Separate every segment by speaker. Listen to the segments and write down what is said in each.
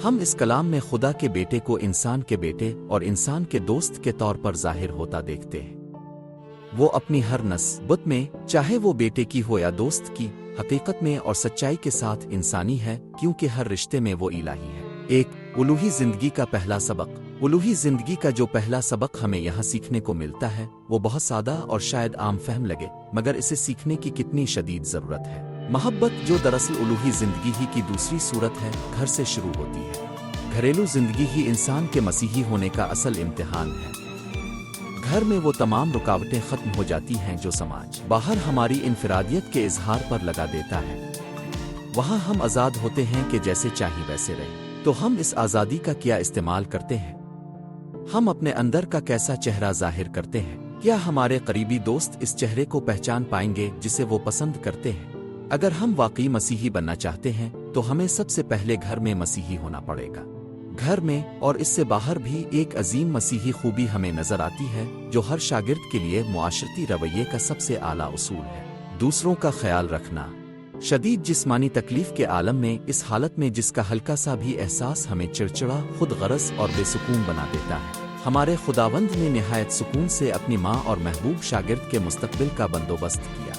Speaker 1: ہم اس کلام میں خدا کے بیٹے کو انسان کے بیٹے اور انسان کے دوست کے طور پر ظاہر ہوتا دیکھتے ہیں۔ وہ اپنی ہر نسبت میں، چاہے وہ بیٹے کی ہو یا دوست کی، حقیقت میں اور سچائی کے ساتھ انسانی ہے، کیونکہ ہر رشتے میں وہ الہی ہے۔ ایک الوہی زندگی کا پہلا سبق۔ الوہی زندگی کا جو پہلا سبق ہمیں یہاں سیکھنے کو ملتا ہے وہ بہت سادہ اور شاید عام فہم لگے، مگر اسے سیکھنے کی کتنی شدید ضرورت ہے۔ محبت، جو دراصل الوہی زندگی ہی کی دوسری صورت ہے، گھر سے شروع ہوتی ہے۔ گھریلو زندگی ہی انسان کے مسیحی ہونے کا اصل امتحان ہے۔ گھر میں وہ تمام رکاوٹیں ختم ہو جاتی ہیں جو سماج باہر ہماری انفرادیت کے اظہار پر لگا دیتا ہے۔ وہاں ہم آزاد ہوتے ہیں کہ جیسے چاہیں ویسے رہیں۔ تو ہم اس آزادی کا کیا استعمال کرتے ہیں؟ ہم اپنے اندر کا کیسا چہرہ ظاہر کرتے ہیں؟ کیا ہمارے قریبی دوست اس چہرے کو پہچان پائیں گے جسے وہ پسند کرتے ہیں؟ اگر ہم واقعی مسیحی بننا چاہتے ہیں تو ہمیں سب سے پہلے گھر میں مسیحی ہونا پڑے گا۔ گھر میں اور اس سے باہر بھی ایک عظیم مسیحی خوبی ہمیں نظر آتی ہے جو ہر شاگرد کے لیے معاشرتی رویے کا سب سے اعلیٰ اصول ہے: دوسروں کا خیال رکھنا۔ شدید جسمانی تکلیف کے عالم میں، اس حالت میں جس کا ہلکا سا بھی احساس ہمیں چڑچڑا، خود غرض اور بے سکون بنا دیتا ہے، ہمارے خداوند نے نہایت سکون سے اپنی ماں اور محبوب شاگرد کے مستقبل کا بندوبست کیا۔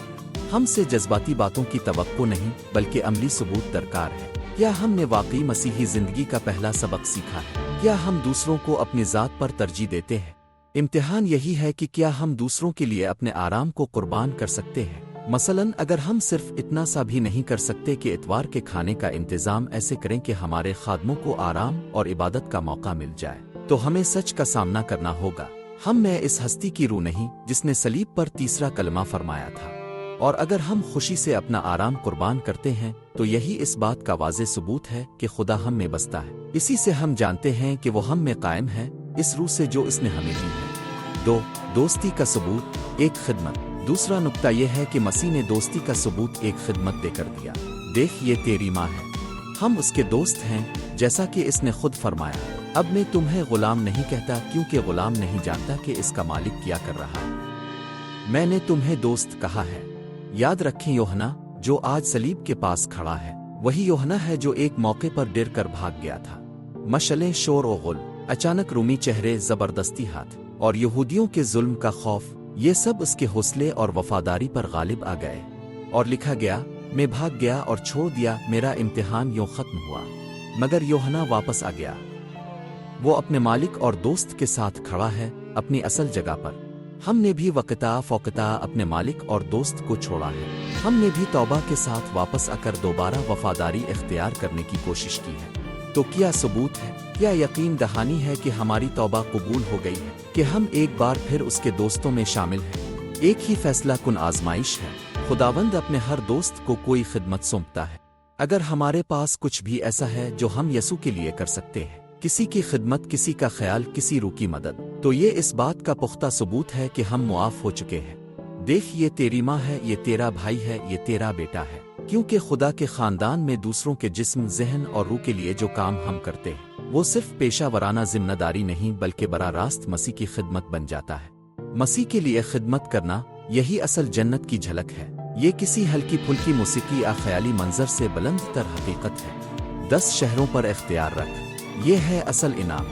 Speaker 1: ہم سے جذباتی باتوں کی توقع نہیں بلکہ عملی ثبوت درکار ہے۔ کیا ہم نے واقعی مسیحی زندگی کا پہلا سبق سیکھا ہے؟ کیا ہم دوسروں کو اپنی ذات پر ترجیح دیتے ہیں؟ امتحان یہی ہے کہ کیا ہم دوسروں کے لیے اپنے آرام کو قربان کر سکتے ہیں؟ مثلاً اگر ہم صرف اتنا سا بھی نہیں کر سکتے کہ اتوار کے کھانے کا انتظام ایسے کریں کہ ہمارے خادموں کو آرام اور عبادت کا موقع مل جائے، تو ہمیں سچ کا سامنا کرنا ہوگا: ہم میں اس ہستی کی روح نہیں جس نے صلیب پر تیسرا کلمہ فرمایا تھا۔ اور اگر ہم خوشی سے اپنا آرام قربان کرتے ہیں تو یہی اس بات کا واضح ثبوت ہے کہ خدا ہم میں بستا ہے۔ اسی سے ہم جانتے ہیں کہ وہ ہم میں قائم ہے، اس روح سے جو اس نے ہمیں دی ہے۔ دو، دوستی کا ثبوت، ایک خدمت۔ دوسرا نقطہ یہ ہے کہ مسیح نے دوستی کا ثبوت ایک خدمت دے کر دیا۔ دیکھ، یہ تیری ماں ہے۔ ہم اس کے دوست ہیں، جیسا کہ اس نے خود فرمایا: اب میں تمہیں غلام نہیں کہتا، کیونکہ غلام نہیں جانتا کہ اس کا مالک کیا کر رہا ہے، میں نے تمہیں دوست کہا ہے۔ یاد رکھیں، یوحنا جو آج صلیب کے پاس کھڑا ہے وہی یوحنا ہے جو ایک موقع پر ڈر کر بھاگ گیا تھا۔ مشعلیں، شور و غل، اچانک رومی چہرے، زبردستی ہاتھ اور یہودیوں کے ظلم کا خوف، یہ سب اس کے حوصلے اور وفاداری پر غالب آ گئے، اور لکھا گیا: میں بھاگ گیا اور چھوڑ دیا، میرا امتحان یوں ختم ہوا۔ مگر یوحنا واپس آ گیا۔ وہ اپنے مالک اور دوست کے ساتھ کھڑا ہے، اپنی اصل جگہ پر۔ ہم نے بھی وقتا فوقتا اپنے مالک اور دوست کو چھوڑا ہے۔ ہم نے بھی توبہ کے ساتھ واپس آ کر دوبارہ وفاداری اختیار کرنے کی کوشش کی ہے۔ تو کیا ثبوت ہے؟ کیا یقین دہانی ہے کہ ہماری توبہ قبول ہو گئی ہے، کہ ہم ایک بار پھر اس کے دوستوں میں شامل ہیں؟ ایک ہی فیصلہ کن آزمائش ہے۔ خداوند اپنے ہر دوست کو کوئی خدمت سونپتا ہے۔ اگر ہمارے پاس کچھ بھی ایسا ہے جو ہم یسوع کے لیے کر سکتے ہیں، کسی کی خدمت، کسی کا خیال، کسی روح کی مدد، تو یہ اس بات کا پختہ ثبوت ہے کہ ہم معاف ہو چکے ہیں۔ دیکھ، یہ تیری ماں ہے، یہ تیرا بھائی ہے، یہ تیرا بیٹا ہے۔ کیونکہ خدا کے خاندان میں دوسروں کے جسم، ذہن اور روح کے لیے جو کام ہم کرتے ہیں وہ صرف پیشہ ورانہ ذمہ داری نہیں بلکہ براہ راست مسیح کی خدمت بن جاتا ہے۔ مسیح کے لیے خدمت کرنا، یہی اصل جنت کی جھلک ہے۔ یہ کسی ہلکی پھلکی موسیقی یا خیالی منظر سے بلند تر حقیقت ہے۔ 10 شہروں پر اختیار رکھ، یہ ہے اصل انعام۔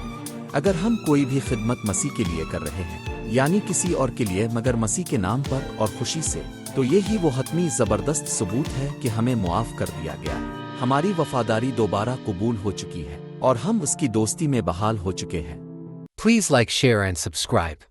Speaker 1: اگر ہم کوئی بھی خدمت مسیح کے لیے کر رہے ہیں، یعنی کسی اور کے لیے مگر مسیح کے نام پر اور خوشی سے، تو یہی وہ حتمی زبردست ثبوت ہے کہ ہمیں معاف کر دیا گیا ہے، ہماری وفاداری دوبارہ قبول ہو چکی ہے اور ہم اس کی دوستی میں بحال ہو چکے ہیں۔
Speaker 2: Please like, share and subscribe.